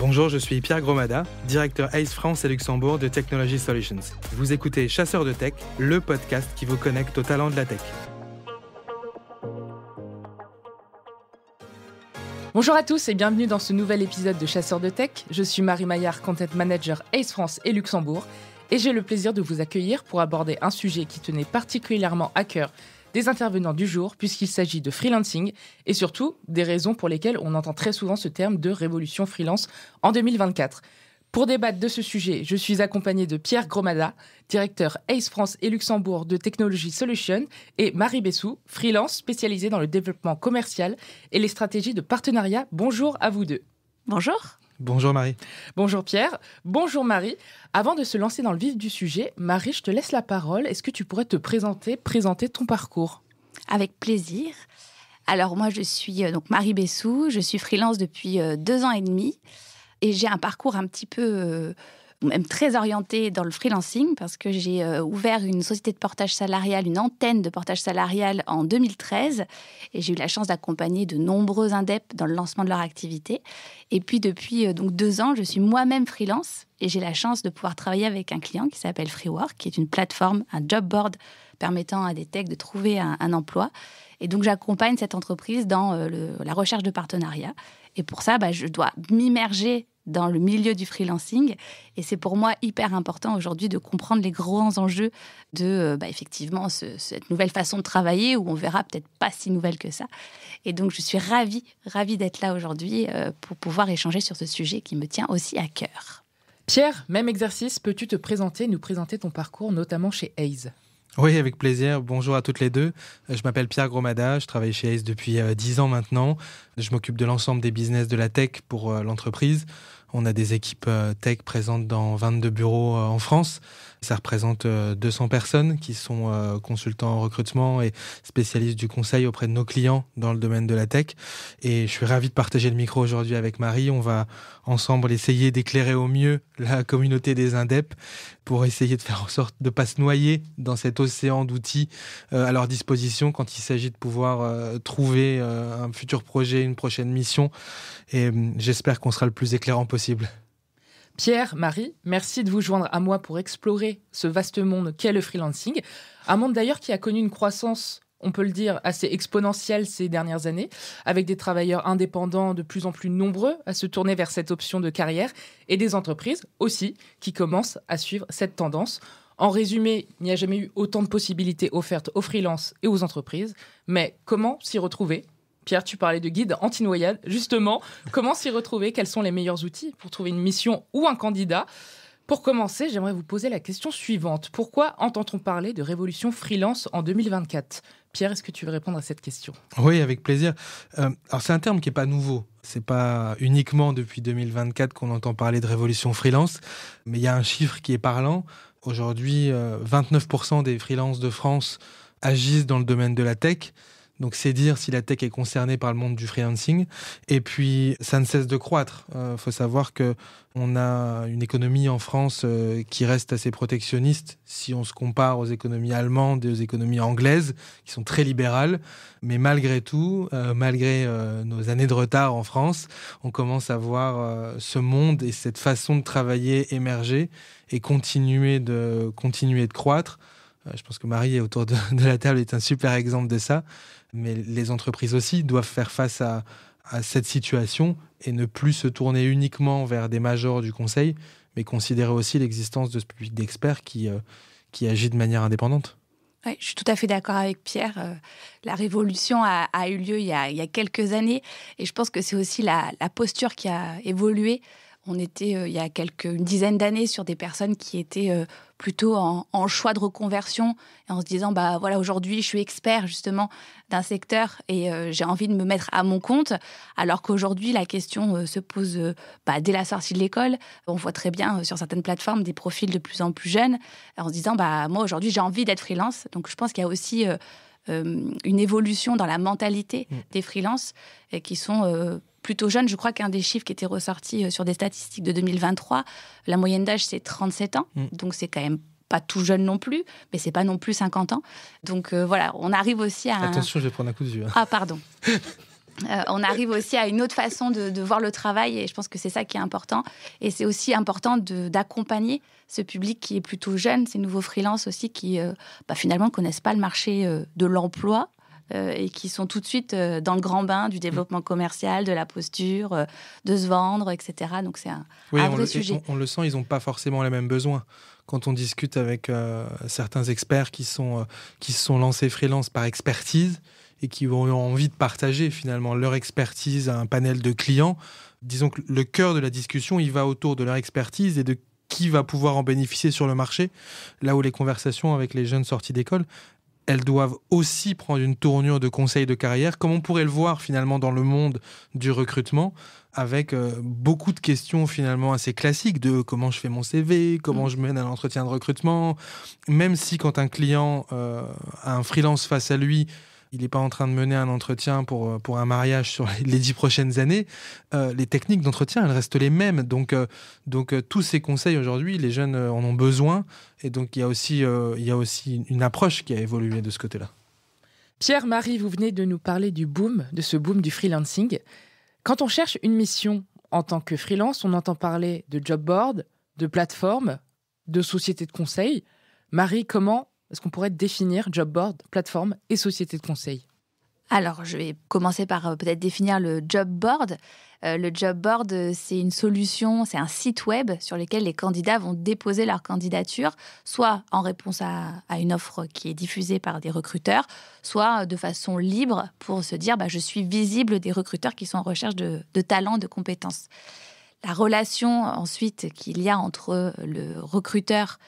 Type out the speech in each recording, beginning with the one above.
Bonjour, je suis Pierre Gromada, directeur ACE France et Luxembourg de Technology Solutions. Vous écoutez Chasseurs de Tech, le podcast qui vous connecte aux talents de la tech. Bonjour à tous et bienvenue dans ce nouvel épisode de Chasseurs de Tech. Je suis Marie Maillard, Content Manager ACE France et Luxembourg, et j'ai le plaisir de vous accueillir pour aborder un sujet qui tenait particulièrement à cœur des intervenants du jour, puisqu'il s'agit de freelancing et surtout des raisons pour lesquelles on entend très souvent ce terme de révolution freelance en 2024. Pour débattre de ce sujet, je suis accompagnée de Pierre Gromada, directeur ACE France et Luxembourg de Technology Solutions, et Marie Bessou, freelance spécialisée dans le développement commercial et les stratégies de partenariat. Bonjour à vous deux. Bonjour. Bonjour Marie. Bonjour Pierre. Bonjour Marie. Avant de se lancer dans le vif du sujet, Marie, je te laisse la parole. Est-ce que tu pourrais te présenter ton parcours ? Avec plaisir. Alors moi, je suis donc Marie Bessou. Je suis freelance depuis 2 ans et demi. Et j'ai un parcours un petit peu, même très orienté dans le freelancing, parce que j'ai ouvert une société de portage salarial, une antenne de portage salarial en 2013. Et j'ai eu la chance d'accompagner de nombreux indeps dans le lancement de leur activité. Et puis depuis donc 2 ans, je suis moi-même freelance. Et j'ai la chance de pouvoir travailler avec un client qui s'appelle Freework, qui est une plateforme, un job board permettant à des techs de trouver un emploi. Et donc, j'accompagne cette entreprise dans la recherche de partenariats. Et pour ça, je dois m'immerger dans le milieu du freelancing. Et c'est pour moi hyper important aujourd'hui de comprendre les grands enjeux de, effectivement, cette nouvelle façon de travailler où on verra peut-être pas si nouvelle que ça. Et donc, je suis ravie d'être là aujourd'hui pour pouvoir échanger sur ce sujet qui me tient aussi à cœur. Pierre, même exercice, peux-tu nous présenter ton parcours, notamment chez ACE ? Oui, avec plaisir. Bonjour à toutes les deux. Je m'appelle Pierre Gromada, je travaille chez ACE depuis 10 ans maintenant. Je m'occupe de l'ensemble des business de la tech pour l'entreprise. On a des équipes tech présentes dans 22 bureaux en France. Ça représente 200 personnes qui sont consultants en recrutement et spécialistes du conseil auprès de nos clients dans le domaine de la tech. Et je suis ravi de partager le micro aujourd'hui avec Marie. On va ensemble essayer d'éclairer au mieux la communauté des indeps pour essayer de faire en sorte de ne pas se noyer dans cet océan d'outils à leur disposition quand il s'agit de pouvoir trouver un futur projet, une prochaine mission. Et j'espère qu'on sera le plus éclairant possible. Pierre, Marie, merci de vous joindre à moi pour explorer ce vaste monde qu'est le freelancing. Un monde d'ailleurs qui a connu une croissance, on peut le dire, assez exponentielle ces dernières années, avec des travailleurs indépendants de plus en plus nombreux à se tourner vers cette option de carrière et des entreprises aussi qui commencent à suivre cette tendance. En résumé, il n'y a jamais eu autant de possibilités offertes aux freelances et aux entreprises. Mais comment s'y retrouver ? Pierre, tu parlais de guide anti-noyade. Justement, comment s'y retrouver ? Quels sont les meilleurs outils pour trouver une mission ou un candidat ? Pour commencer, j'aimerais vous poser la question suivante. Pourquoi entend-on parler de révolution freelance en 2024 ? Pierre, est-ce que tu veux répondre à cette question ? Oui, avec plaisir. Alors, c'est un terme qui n'est pas nouveau. C'est pas uniquement depuis 2024 qu'on entend parler de révolution freelance, mais il y a un chiffre qui est parlant. Aujourd'hui, 29% des freelances de France agissent dans le domaine de la tech. Donc, c'est dire si la tech est concernée par le monde du freelancing. Et puis, ça ne cesse de croître. Faut savoir qu'on a une économie en France qui reste assez protectionniste si on se compare aux économies allemandes et aux économies anglaises, qui sont très libérales. Mais malgré tout, malgré nos années de retard en France, on commence à voir ce monde et cette façon de travailler émerger et continuer de croître. Je pense que Marie, autour de la table, est un super exemple de ça. Mais les entreprises aussi doivent faire face à cette situation et ne plus se tourner uniquement vers des majors du conseil, mais considérer aussi l'existence de ce public d'experts qui agit de manière indépendante. Oui, je suis tout à fait d'accord avec Pierre. La révolution a eu lieu il y a quelques années et je pense que c'est aussi la posture qui a évolué. On était, il y a une dizaine d'années, sur des personnes qui étaient plutôt en choix de reconversion, et en se disant, aujourd'hui, je suis expert, justement, d'un secteur, et j'ai envie de me mettre à mon compte, alors qu'aujourd'hui, la question se pose dès la sortie de l'école. On voit très bien, sur certaines plateformes, des profils de plus en plus jeunes, en se disant, moi, aujourd'hui, j'ai envie d'être freelance. Donc, je pense qu'il y a aussi une évolution dans la mentalité des freelances, qui sont plutôt jeunes. Je crois qu'un des chiffres qui était ressorti sur des statistiques de 2023, la moyenne d'âge, c'est 37 ans. Donc, c'est quand même pas tout jeune non plus, mais c'est pas non plus 50 ans. Donc, on arrive aussi à... Attention, je vais prendre un coup de vieux. Ah, pardon. On arrive aussi à une autre façon de voir le travail et je pense que c'est ça qui est important. Et c'est aussi important d'accompagner ce public qui est plutôt jeune, ces nouveaux freelances aussi qui finalement ne connaissent pas le marché de l'emploi et qui sont tout de suite dans le grand bain du développement commercial, de la posture, de se vendre, etc. Donc c'est un vrai sujet. On le sent, ils n'ont pas forcément les mêmes besoins. Quand on discute avec certains experts qui se sont lancés freelance par expertise, et qui ont envie de partager finalement leur expertise à un panel de clients. Disons que le cœur de la discussion, il va autour de leur expertise et de qui va pouvoir en bénéficier sur le marché, là où les conversations avec les jeunes sortis d'école, elles doivent aussi prendre une tournure de conseil de carrière, comme on pourrait le voir finalement dans le monde du recrutement, avec beaucoup de questions finalement assez classiques de comment je fais mon CV, comment je mène un entretien de recrutement, même si quand un client a un freelance face à lui, il n'est pas en train de mener un entretien pour un mariage sur les 10 prochaines années. Les techniques d'entretien, elles restent les mêmes. Donc tous ces conseils aujourd'hui, les jeunes en ont besoin. Et donc, il y a aussi une approche qui a évolué de ce côté-là. Pierre-Marie, vous venez de nous parler de ce boom du freelancing. Quand on cherche une mission en tant que freelance, on entend parler de job board, de plateforme, de société de conseil. Marie, comment est-ce qu'on pourrait définir job board, plateforme et société de conseil ? Alors, je vais commencer par peut-être définir le job board. Le job board, c'est une solution, c'est un site web sur lequel les candidats vont déposer leur candidature, soit en réponse à une offre qui est diffusée par des recruteurs, soit de façon libre pour se dire je suis visible des recruteurs qui sont en recherche de talents, de compétences. La relation ensuite qu'il y a entre le recruteur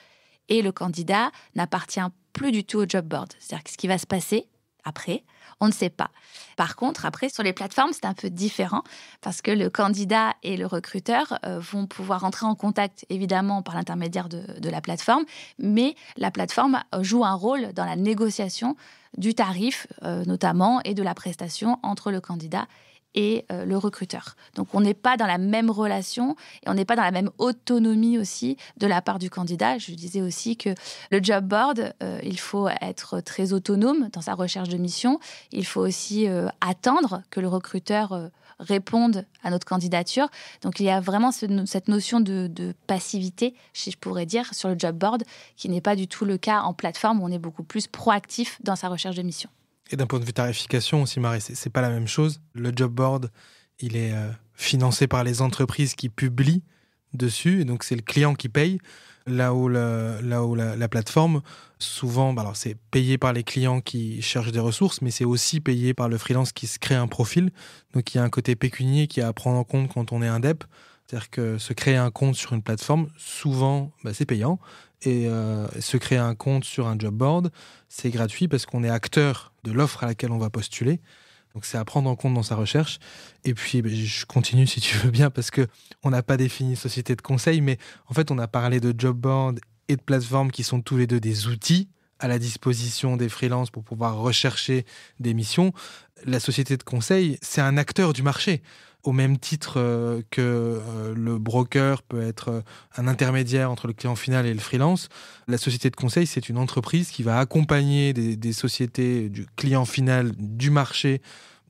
et le candidat n'appartient plus du tout au job board. C'est-à-dire que ce qui va se passer après, on ne sait pas. Par contre, après, sur les plateformes, c'est un peu différent parce que le candidat et le recruteur vont pouvoir entrer en contact, évidemment, par l'intermédiaire de la plateforme, mais la plateforme joue un rôle dans la négociation du tarif, notamment, et de la prestation entre le candidat et le recruteur. Donc, on n'est pas dans la même relation et on n'est pas dans la même autonomie aussi de la part du candidat. Je disais aussi que le job board, il faut être très autonome dans sa recherche de mission. Il faut aussi attendre que le recruteur réponde à notre candidature. Donc, il y a vraiment cette notion de passivité, si je pourrais dire, sur le job board, qui n'est pas du tout le cas en plateforme où on est beaucoup plus proactif dans sa recherche de mission. Et d'un point de vue tarification aussi, Marie, c'est pas la même chose. Le job board, il est financé par les entreprises qui publient dessus, et donc c'est le client qui paye. Là où la plateforme, souvent, alors c'est payé par les clients qui cherchent des ressources, mais c'est aussi payé par le freelance qui se crée un profil. Donc il y a un côté pécunier qui est à prendre en compte quand on est indep. C'est-à-dire que se créer un compte sur une plateforme, souvent, c'est payant. Et se créer un compte sur un job board, c'est gratuit parce qu'on est acteur de l'offre à laquelle on va postuler. Donc c'est à prendre en compte dans sa recherche. Et puis je continue si tu veux bien parce qu'on n'a pas défini société de conseil, mais en fait on a parlé de job board et de plateforme qui sont tous les deux des outils à la disposition des freelances pour pouvoir rechercher des missions. La société de conseil, c'est un acteur du marché. Au même titre que le broker peut être un intermédiaire entre le client final et le freelance, la société de conseil, c'est une entreprise qui va accompagner des sociétés du client final, du marché,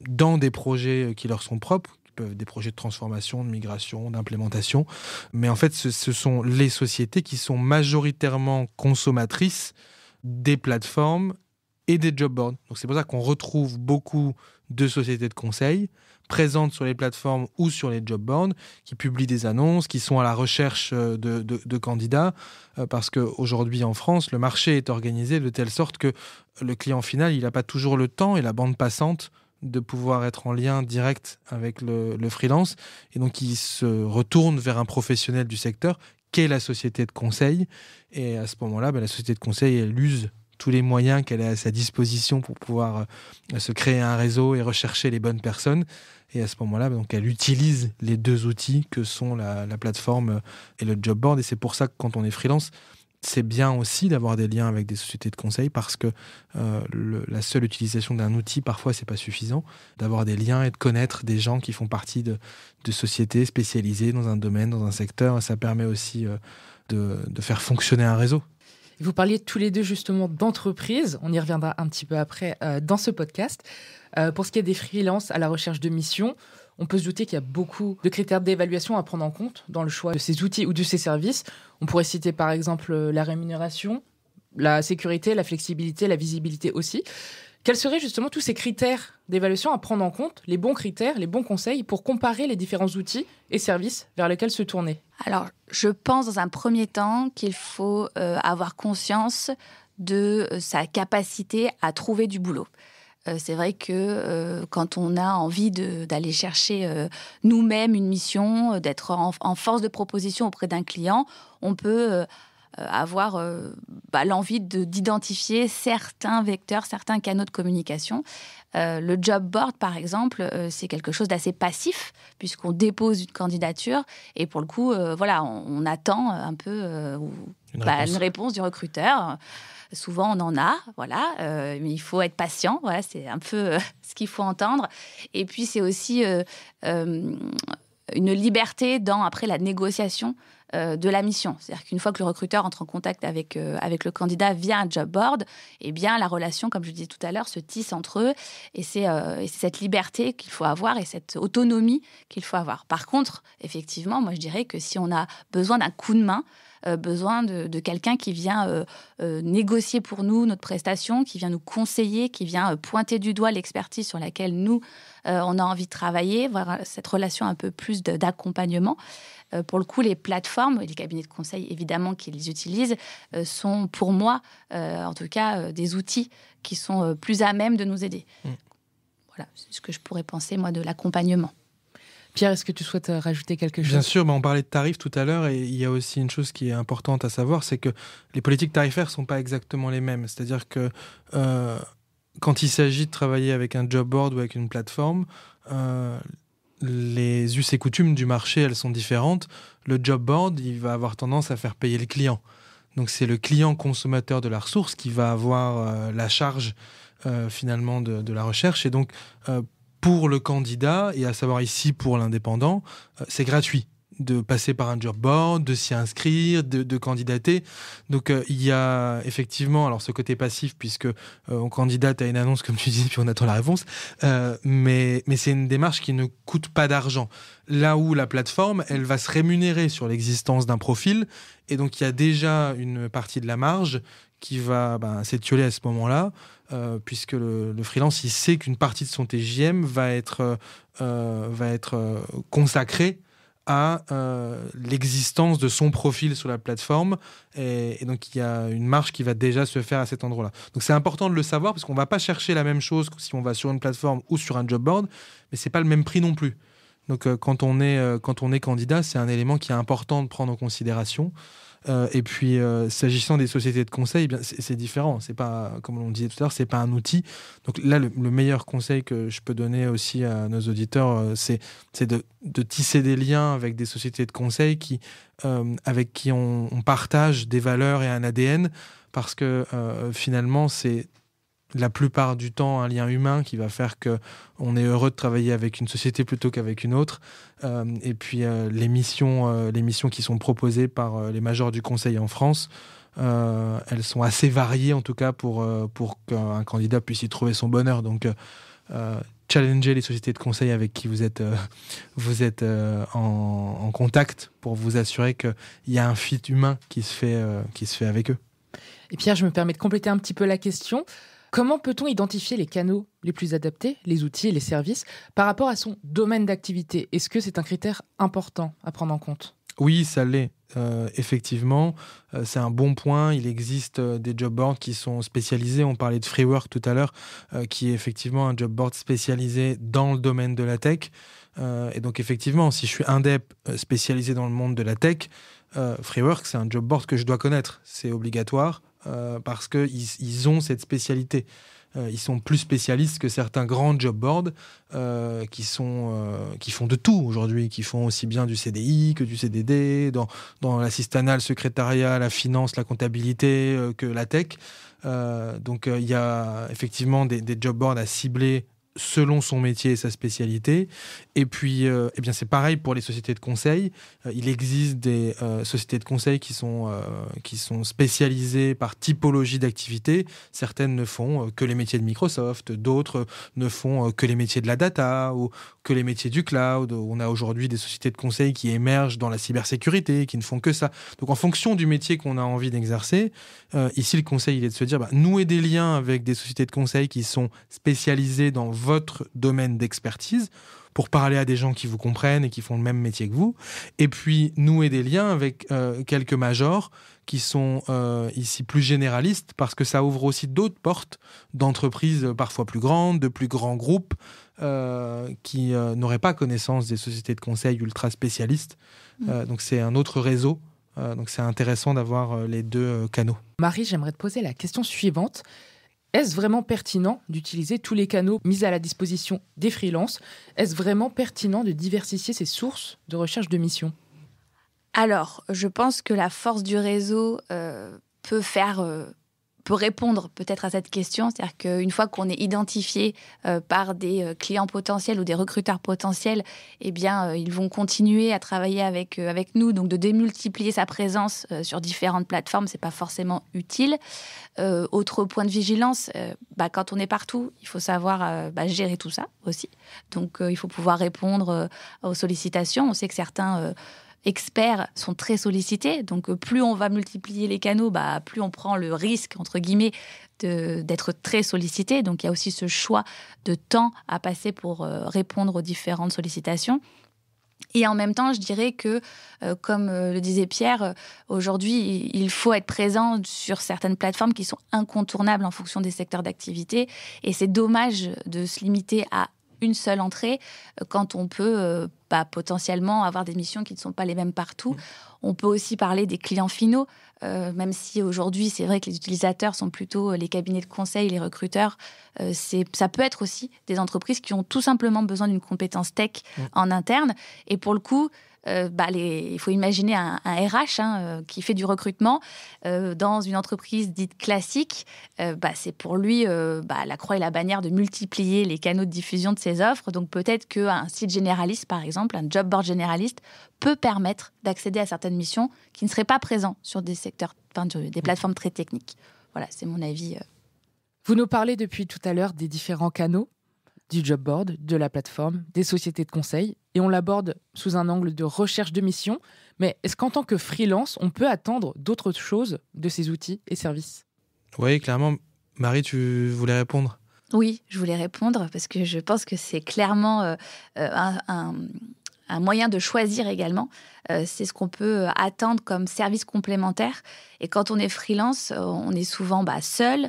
dans des projets qui leur sont propres, qui peuvent être des projets de transformation, de migration, d'implémentation. Mais en fait, ce sont les sociétés qui sont majoritairement consommatrices des plateformes et des job boards. Donc c'est pour ça qu'on retrouve beaucoup de sociétés de conseil présentes sur les plateformes ou sur les job boards, qui publient des annonces, qui sont à la recherche de candidats, parce qu'aujourd'hui en France, le marché est organisé de telle sorte que le client final, il n'a pas toujours le temps et la bande passante de pouvoir être en lien direct avec le freelance, et donc il se retourne vers un professionnel du secteur qu'est la société de conseil, et à ce moment-là, la société de conseil, elle use tous les moyens qu'elle a à sa disposition pour pouvoir se créer un réseau et rechercher les bonnes personnes. Et à ce moment-là, donc, elle utilise les deux outils que sont la plateforme et le job board. Et c'est pour ça que quand on est freelance, c'est bien aussi d'avoir des liens avec des sociétés de conseil parce que la seule utilisation d'un outil, parfois, c'est pas suffisant. D'avoir des liens et de connaître des gens qui font partie de sociétés spécialisées dans un domaine, dans un secteur, ça permet aussi de faire fonctionner un réseau. Vous parliez tous les deux justement d'entreprise, on y reviendra un petit peu après dans ce podcast. Pour ce qui est des freelances à la recherche de missions, on peut se douter qu'il y a beaucoup de critères d'évaluation à prendre en compte dans le choix de ces outils ou de ces services. On pourrait citer par exemple la rémunération, la sécurité, la flexibilité, la visibilité aussi. Quels seraient justement tous ces critères d'évaluation à prendre en compte, les bons critères, les bons conseils pour comparer les différents outils et services vers lesquels se tourner ? Alors, je pense dans un premier temps qu'il faut avoir conscience de sa capacité à trouver du boulot. C'est vrai que quand on a envie d'aller chercher nous-mêmes une mission, d'être en force de proposition auprès d'un client, on peut avoir l'envie d'identifier certains vecteurs, certains canaux de communication. Le job board, par exemple, c'est quelque chose d'assez passif, puisqu'on dépose une candidature et pour le coup, on attend un peu une réponse du recruteur. Souvent, on en a, mais il faut être patient. Voilà, c'est un peu ce qu'il faut entendre. Et puis, c'est aussi une liberté dans, après, la négociation de la mission. C'est-à-dire qu'une fois que le recruteur entre en contact avec le candidat via un job board, eh bien, la relation, comme je disais tout à l'heure, se tisse entre eux. Et c'est cette liberté qu'il faut avoir et cette autonomie qu'il faut avoir. Par contre, effectivement, moi, je dirais que si on a besoin d'un coup de main, besoin de quelqu'un qui vient négocier pour nous notre prestation, qui vient nous conseiller, qui vient pointer du doigt l'expertise sur laquelle nous, on a envie de travailler, voir cette relation un peu plus d'accompagnement. Pour le coup, les plateformes et les cabinets de conseil, évidemment, qui les utilisent, sont pour moi, en tout cas, des outils qui sont plus à même de nous aider. Voilà, c'est ce que je pourrais penser, moi, de l'accompagnement. Pierre, est-ce que tu souhaites rajouter quelque chose ? Bien sûr, on parlait de tarifs tout à l'heure et il y a aussi une chose qui est importante à savoir, c'est que les politiques tarifaires ne sont pas exactement les mêmes. C'est-à-dire que quand il s'agit de travailler avec un job board ou avec une plateforme, les us et coutumes du marché, elles sont différentes. Le job board, il va avoir tendance à faire payer le client. Donc c'est le client consommateur de la ressource qui va avoir la charge finalement de la recherche. Et donc pour le candidat, et à savoir ici pour l'indépendant, c'est gratuit de passer par un job board, de s'y inscrire, de candidater. Donc il y a effectivement alors ce côté passif puisque on candidate à une annonce comme tu dis puis on attend la réponse, mais c'est une démarche qui ne coûte pas d'argent. Là où la plateforme, elle va se rémunérer sur l'existence d'un profil et donc il y a déjà une partie de la marge qui va s'étioler à ce moment-là, puisque le freelance, il sait qu'une partie de son TJM va être consacrée à l'existence de son profil sur la plateforme. Et donc, il y a une marge qui va déjà se faire à cet endroit-là. Donc, c'est important de le savoir, parce qu'on ne va pas chercher la même chose si on va sur une plateforme ou sur un job board, mais ce n'est pas le même prix non plus. Donc, quand on est candidat, c'est un élément qui est important de prendre en considération. Et puis, s'agissant des sociétés de conseil, c'est différent. C'est pas, comme on disait tout à l'heure, c'est pas un outil. Donc là, le meilleur conseil que je peux donner aussi à nos auditeurs, c'est de tisser des liens avec des sociétés de conseil avec qui on partage des valeurs et un ADN, parce que finalement, c'est la plupart du temps un lien humain qui va faire qu'on est heureux de travailler avec une société plutôt qu'avec une autre. Et puis les missions qui sont proposées par les majors du conseil en France, elles sont assez variées en tout cas pour qu'un candidat puisse y trouver son bonheur. Donc challenger les sociétés de conseil avec qui vous êtes en contact pour vous assurer qu'il y a un fit humain qui se fait avec eux. Et Pierre, je me permets de compléter un petit peu la question. Comment peut-on identifier les canaux les plus adaptés, les outils et les services, par rapport à son domaine d'activité ? Est-ce que c'est un critère important à prendre en compte ? Oui, ça l'est. Effectivement, c'est un bon point. Il existe des job boards qui sont spécialisés. On parlait de Freework tout à l'heure, qui est effectivement un job board spécialisé dans le domaine de la tech. Et donc, effectivement, si je suis indep spécialisé dans le monde de la tech, Freework, c'est un job board que je dois connaître. C'est obligatoire. Parce qu'ils ont cette spécialité. Ils sont plus spécialistes que certains grands job boards qui font de tout aujourd'hui, qui font aussi bien du CDI que du CDD, dans l'assistanat, le secrétariat, la finance, la comptabilité, que la tech. Donc il y a effectivement des job boards à cibler selon son métier et sa spécialité. Et puis, eh bien, c'est pareil pour les sociétés de conseil. Il existe des sociétés de conseil qui sont spécialisées par typologie d'activité. Certaines ne font que les métiers de Microsoft, d'autres ne font que les métiers de la data ou que les métiers du cloud. On a aujourd'hui des sociétés de conseil qui émergent dans la cybersécurité, qui ne font que ça. Donc, en fonction du métier qu'on a envie d'exercer, ici, le conseil, il est de se dire, nouer des liens avec des sociétés de conseil qui sont spécialisées dans votre domaine d'expertise pour parler à des gens qui vous comprennent et qui font le même métier que vous. Et puis, nouer des liens avec quelques majors qui sont ici plus généralistes parce que ça ouvre aussi d'autres portes d'entreprises parfois plus grandes, de plus grands groupes qui n'auraient pas connaissance des sociétés de conseil ultra spécialistes. Donc, c'est un autre réseau. Donc, c'est intéressant d'avoir les deux canaux. Marie, j'aimerais te poser la question suivante. Est-ce vraiment pertinent d'utiliser tous les canaux mis à la disposition des freelances ? Est-ce vraiment pertinent de diversifier ses sources de recherche de mission ? Alors, je pense que la force du réseau peut répondre peut-être à cette question. C'est-à-dire qu'une fois qu'on est identifié par des clients potentiels ou des recruteurs potentiels, eh bien, ils vont continuer à travailler avec nous. Donc, de démultiplier sa présence sur différentes plateformes, ce n'est pas forcément utile. Autre point de vigilance, quand on est partout, il faut savoir gérer tout ça aussi. Donc, il faut pouvoir répondre aux sollicitations. On sait que certains experts sont très sollicités. Donc, plus on va multiplier les canaux, plus on prend le risque, entre guillemets, d'être très sollicité. Donc, il y a aussi ce choix de temps à passer pour répondre aux différentes sollicitations. Et en même temps, je dirais que, comme le disait Pierre, aujourd'hui, il faut être présent sur certaines plateformes qui sont incontournables en fonction des secteurs d'activité. Et c'est dommage de se limiter à une seule entrée quand on peut potentiellement avoir des missions qui ne sont pas les mêmes partout. On peut aussi parler des clients finaux, même si aujourd'hui, c'est vrai que les utilisateurs sont plutôt les cabinets de conseil, les recruteurs. Ça peut être aussi des entreprises qui ont tout simplement besoin d'une compétence tech en interne. Et pour le coup, il faut imaginer un RH qui fait du recrutement dans une entreprise dite classique. C'est pour lui la croix et la bannière de multiplier les canaux de diffusion de ses offres. Donc peut-être qu'un site généraliste, par exemple, un job board généraliste, peut permettre d'accéder à certaines missions qui ne seraient pas présentes sur des secteurs, des plateformes très techniques. Voilà, c'est mon avis. Vous nous parlez depuis tout à l'heure des différents canaux, du job board, de la plateforme, des sociétés de conseil, et on l'aborde sous un angle de recherche de mission. Mais est-ce qu'en tant que freelance, on peut attendre d'autres choses de ces outils et services ? Oui, clairement. Marie, tu voulais répondre ? Oui, je voulais répondre parce que je pense que c'est clairement un moyen de choisir également. C'est ce qu'on peut attendre comme service complémentaire. Et quand on est freelance, on est souvent seul.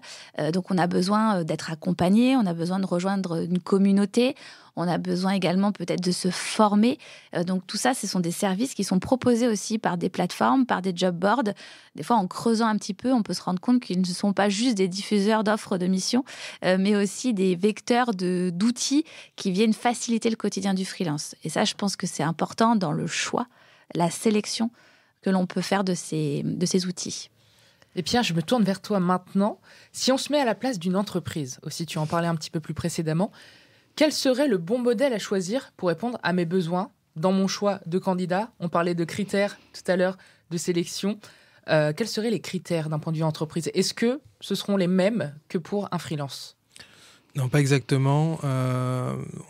Donc, on a besoin d'être accompagné, on a besoin de rejoindre une communauté, on a besoin également peut-être de se former. Donc, tout ça, ce sont des services qui sont proposés aussi par des plateformes, par des job boards. Des fois, en creusant un petit peu, on peut se rendre compte qu'ils ne sont pas juste des diffuseurs d'offres de missions, mais aussi des vecteurs d'outils qui viennent faciliter le quotidien du freelance. Et ça, je pense que c'est important dans le choix, la sélection que l'on peut faire de ces outils. Et Pierre, je me tourne vers toi maintenant. Si on se met à la place d'une entreprise, aussi tu en parlais un petit peu plus précédemment, quel serait le bon modèle à choisir pour répondre à mes besoins dans mon choix de candidat ? On parlait de critères tout à l'heure, de sélection. Quels seraient les critères d'un point de vue entreprise ? Est-ce que ce seront les mêmes que pour un freelance ? Non, pas exactement.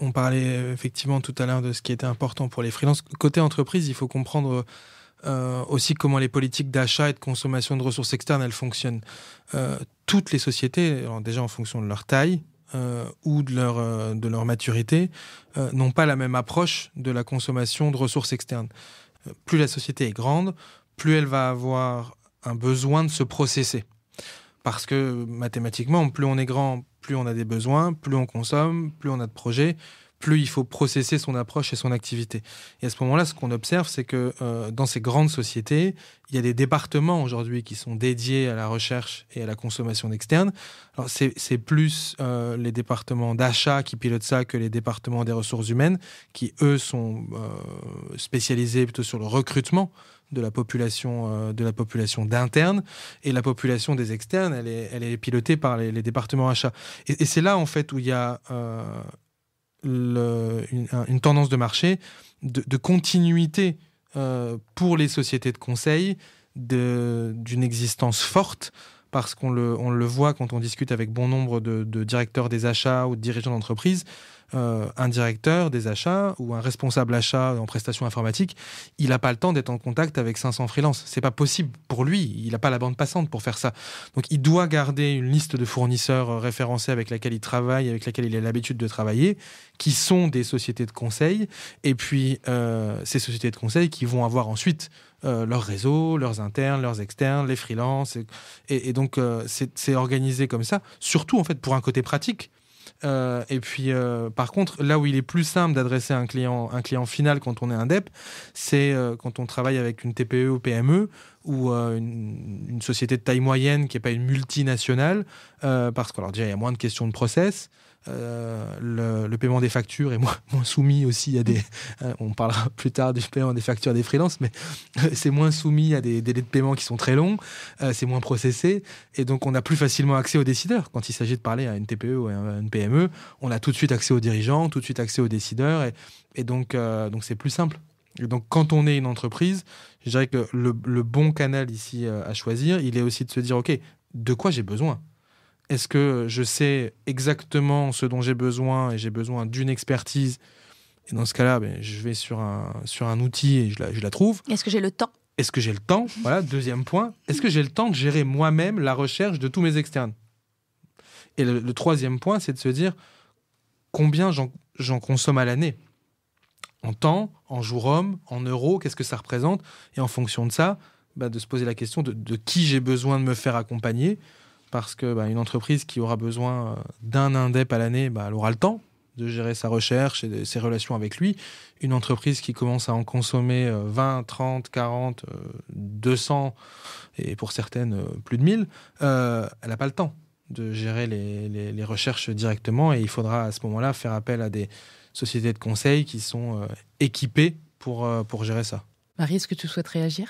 On parlait effectivement tout à l'heure de ce qui était important pour les freelances. Côté entreprise, il faut comprendre aussi comment les politiques d'achat et de consommation de ressources externes, elles fonctionnent. Toutes les sociétés, alors déjà en fonction de leur taille ou de leur maturité, n'ont pas la même approche de la consommation de ressources externes. Plus la société est grande, plus elle va avoir un besoin de se processer. Parce que mathématiquement, plus on est grand, plus on a des besoins, plus on consomme, plus on a de projets, plus il faut processer son approche et son activité. Et à ce moment-là, ce qu'on observe, c'est que dans ces grandes sociétés, il y a des départements aujourd'hui qui sont dédiés à la recherche et à la consommation externe. Alors c'est plus les départements d'achat qui pilotent ça que les départements des ressources humaines qui, eux, sont spécialisés plutôt sur le recrutement de la population d'internes, et la population des externes, elle est pilotée par les départements achats. Et c'est là, en fait, où il y a une tendance de marché de continuité pour les sociétés de conseil d'une existence forte, parce qu'on le voit quand on discute avec bon nombre de directeurs des achats ou de dirigeants d'entreprise. Un directeur des achats ou un responsable achat en prestations informatiques, il n'a pas le temps d'être en contact avec 500 freelances. C'est pas possible pour lui. Il n'a pas la bande passante pour faire ça. Donc, il doit garder une liste de fournisseurs référencés avec laquelle il travaille, avec laquelle il a l'habitude de travailler, qui sont des sociétés de conseil. Et puis, ces sociétés de conseil qui vont avoir ensuite leur réseau, leurs internes, leurs externes, les freelances. Et donc, c'est organisé comme ça. Surtout, en fait, pour un côté pratique. Et puis, par contre, là où il est plus simple d'adresser un client final quand on est indep, c'est quand on travaille avec une TPE ou PME ou une société de taille moyenne qui n'est pas une multinationale, parce que, alors déjà, il y a moins de questions de process. Le paiement des factures est moins soumis aussi à des... on parlera plus tard du paiement des factures des freelances, mais c'est moins soumis à des délais de paiement qui sont très longs, c'est moins processé, et donc on a plus facilement accès aux décideurs. Quand il s'agit de parler à une TPE ou à une PME, on a tout de suite accès aux dirigeants, tout de suite accès aux décideurs, et donc c'est plus simple. Et donc quand on est une entreprise, je dirais que le bon canal ici à choisir, il est aussi de se dire, ok, de quoi j'ai besoin ? Est-ce que je sais exactement ce dont j'ai besoin et j'ai besoin d'une expertise ? Et dans ce cas-là, je vais sur un outil et je la trouve. Est-ce que j'ai le temps ? Est-ce que j'ai le temps ? Voilà, deuxième point. Est-ce que j'ai le temps de gérer moi-même la recherche de tous mes externes ? Et le troisième point, c'est de se dire combien j'en consomme à l'année ? En temps, en jour homme, en euros, qu'est-ce que ça représente ? Et en fonction de ça, de se poser la question de qui j'ai besoin de me faire accompagner. Parce que une entreprise qui aura besoin d'un indep à l'année, elle aura le temps de gérer sa recherche et ses relations avec lui. Une entreprise qui commence à en consommer 20, 30, 40, 200, et pour certaines plus de 1000, elle n'a pas le temps de gérer les recherches directement. Et il faudra à ce moment-là faire appel à des sociétés de conseil qui sont équipées pour gérer ça. Marie, est-ce que tu souhaites réagir ?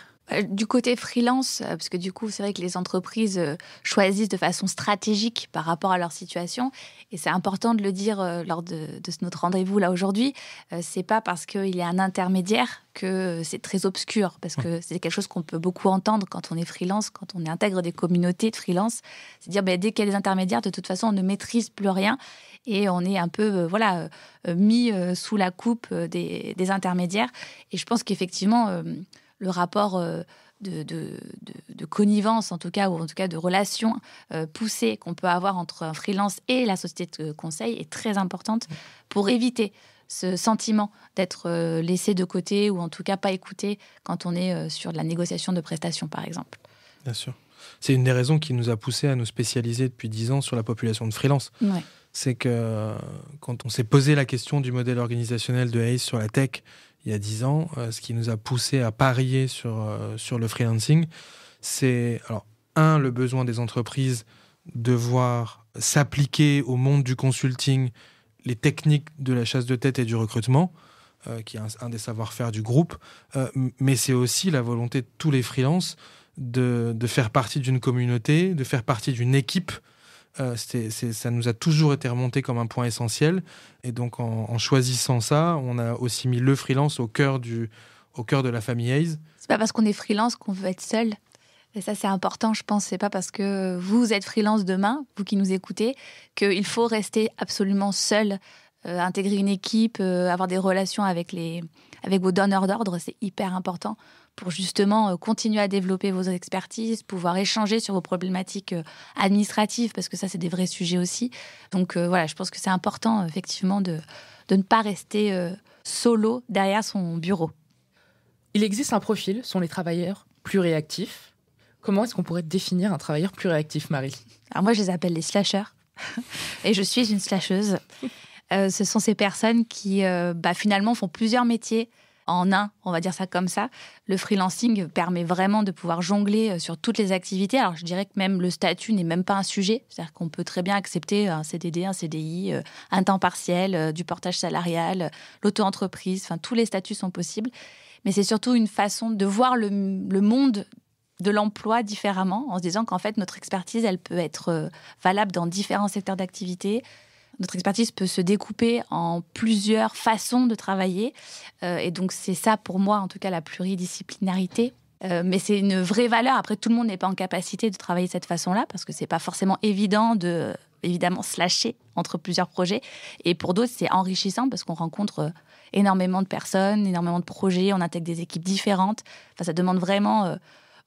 Du côté freelance, parce que du coup, c'est vrai que les entreprises choisissent de façon stratégique par rapport à leur situation. Et c'est important de le dire lors de notre rendez-vous là aujourd'hui. C'est pas parce qu'il y a un intermédiaire que c'est très obscur, parce que c'est quelque chose qu'on peut beaucoup entendre quand on est freelance, quand on intègre des communautés de freelance. C'est dire dès qu'il y a des intermédiaires, de toute façon, on ne maîtrise plus rien. Et on est un peu mis sous la coupe des intermédiaires. Et je pense qu'effectivement... le rapport de connivence, en tout cas, ou en tout cas de relation poussée qu'on peut avoir entre un freelance et la société de conseil est très importante pour éviter ce sentiment d'être laissé de côté ou en tout cas pas écouté quand on est sur de la négociation de prestations, par exemple. Bien sûr. C'est une des raisons qui nous a poussé à nous spécialiser depuis 10 ans sur la population de freelance. Ouais. C'est que quand on s'est posé la question du modèle organisationnel de Hays sur la tech, il y a 10 ans, ce qui nous a poussé à parier sur le freelancing, c'est, le besoin des entreprises de voir s'appliquer au monde du consulting les techniques de la chasse de tête et du recrutement, qui est un des savoir-faire du groupe, mais c'est aussi la volonté de tous les freelances de faire partie d'une communauté, de faire partie d'une équipe. Ça nous a toujours été remonté comme un point essentiel, et donc en choisissant ça, on a aussi mis le freelance au cœur de la famille Hays. C'est pas parce qu'on est freelance qu'on veut être seul, et ça c'est important, je pense. C'est pas parce que vous êtes freelance demain, vous qui nous écoutez, qu'il faut rester absolument seul. Intégrer une équipe, avoir des relations avec vos donneurs d'ordre, c'est hyper important pour justement continuer à développer vos expertises, pouvoir échanger sur vos problématiques administratives, parce que ça, c'est des vrais sujets aussi. Donc je pense que c'est important, effectivement, de ne pas rester solo derrière son bureau. Il existe un profil, sont les travailleurs plus réactifs. Comment est-ce qu'on pourrait définir un travailleur plus réactif, Marie ? Alors moi, je les appelle les slasheurs. Et je suis une slasheuse. Ce sont ces personnes qui, finalement, font plusieurs métiers en un, on va dire ça comme ça. Le freelancing permet vraiment de pouvoir jongler sur toutes les activités. Alors, je dirais que même le statut n'est même pas un sujet. C'est-à-dire qu'on peut très bien accepter un CDD, un CDI, un temps partiel, du portage salarial, l'auto-entreprise. Enfin, tous les statuts sont possibles. Mais c'est surtout une façon de voir le monde de l'emploi différemment, en se disant qu'en fait, notre expertise, elle peut être valable dans différents secteurs d'activité, Notre expertise peut se découper en plusieurs façons de travailler. Et donc, c'est ça, pour moi, en tout cas, la pluridisciplinarité. Mais c'est une vraie valeur. Après, tout le monde n'est pas en capacité de travailler de cette façon-là, parce que c'est pas forcément évident de, évidemment, se lâcher entre plusieurs projets. Et pour d'autres, c'est enrichissant parce qu'on rencontre énormément de personnes, énormément de projets, on intègre des équipes différentes. Enfin, ça demande vraiment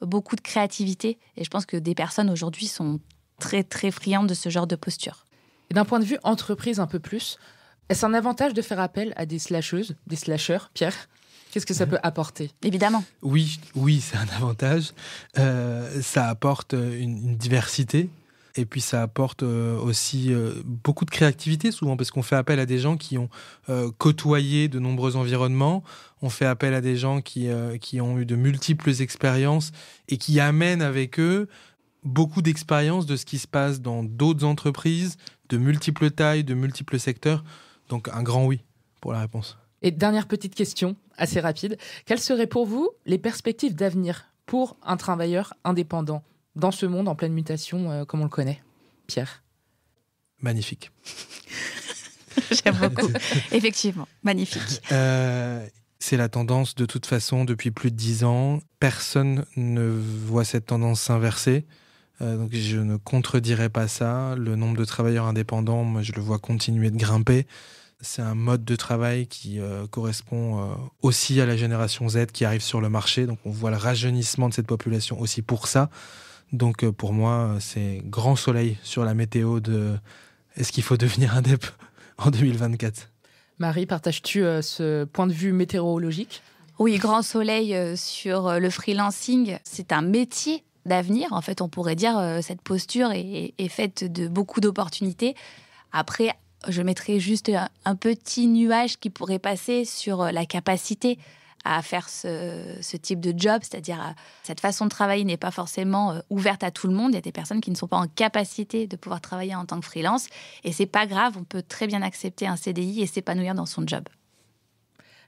beaucoup de créativité. Et je pense que des personnes aujourd'hui sont très, très friandes de ce genre de posture. Et d'un point de vue entreprise un peu plus, est-ce un avantage de faire appel à des slasheuses, des slasheurs, Pierre ? Qu'est-ce que ça peut apporter ? Évidemment. Oui, c'est un avantage. Ça apporte une diversité. Et puis ça apporte aussi beaucoup de créativité souvent, parce qu'on fait appel à des gens qui ont côtoyé de nombreux environnements. On fait appel à des gens qui ont eu de multiples expériences et qui amènent avec eux beaucoup d'expériences de ce qui se passe dans d'autres entreprises, de multiples tailles, de multiples secteurs. Donc un grand oui pour la réponse. Et dernière petite question, assez rapide. Quelles seraient pour vous les perspectives d'avenir pour un travailleur indépendant dans ce monde en pleine mutation comme on le connaît ? Pierre ? Magnifique. J'aime beaucoup. Effectivement, magnifique. C'est la tendance de toute façon depuis plus de 10 ans. Personne ne voit cette tendance s'inverser. Donc je ne contredirai pas ça. Le nombre de travailleurs indépendants, moi, je le vois continuer de grimper. C'est un mode de travail qui correspond aussi à la génération Z qui arrive sur le marché. Donc on voit le rajeunissement de cette population aussi pour ça. Donc pour moi, c'est grand soleil sur la météo de est-ce qu'il faut devenir indép en 2024 ? Marie, partages-tu ce point de vue météorologique ? Oui, grand soleil sur le freelancing. C'est un métier d'avenir. En fait, on pourrait dire cette posture est faite de beaucoup d'opportunités. Après, je mettrais juste un petit nuage qui pourrait passer sur la capacité à faire ce type de job, c'est-à-dire cette façon de travailler n'est pas forcément ouverte à tout le monde. Il y a des personnes qui ne sont pas en capacité de pouvoir travailler en tant que freelance et c'est pas grave, on peut très bien accepter un CDI et s'épanouir dans son job.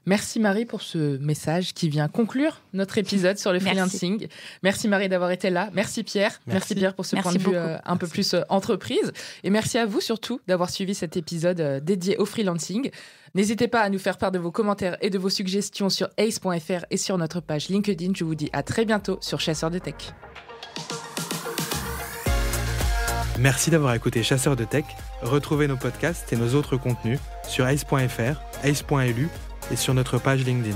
Merci Marie pour ce message qui vient conclure notre épisode sur le freelancing. Merci Marie d'avoir été là. Merci Pierre. Merci Pierre pour ce point de vue un peu plus entreprise. Et merci à vous surtout d'avoir suivi cet épisode dédié au freelancing. N'hésitez pas à nous faire part de vos commentaires et de vos suggestions sur ace.fr et sur notre page LinkedIn. Je vous dis à très bientôt sur Chasseurs de Tech. Merci d'avoir écouté Chasseurs de Tech. Retrouvez nos podcasts et nos autres contenus sur ace.fr, ace.lu et sur notre page LinkedIn.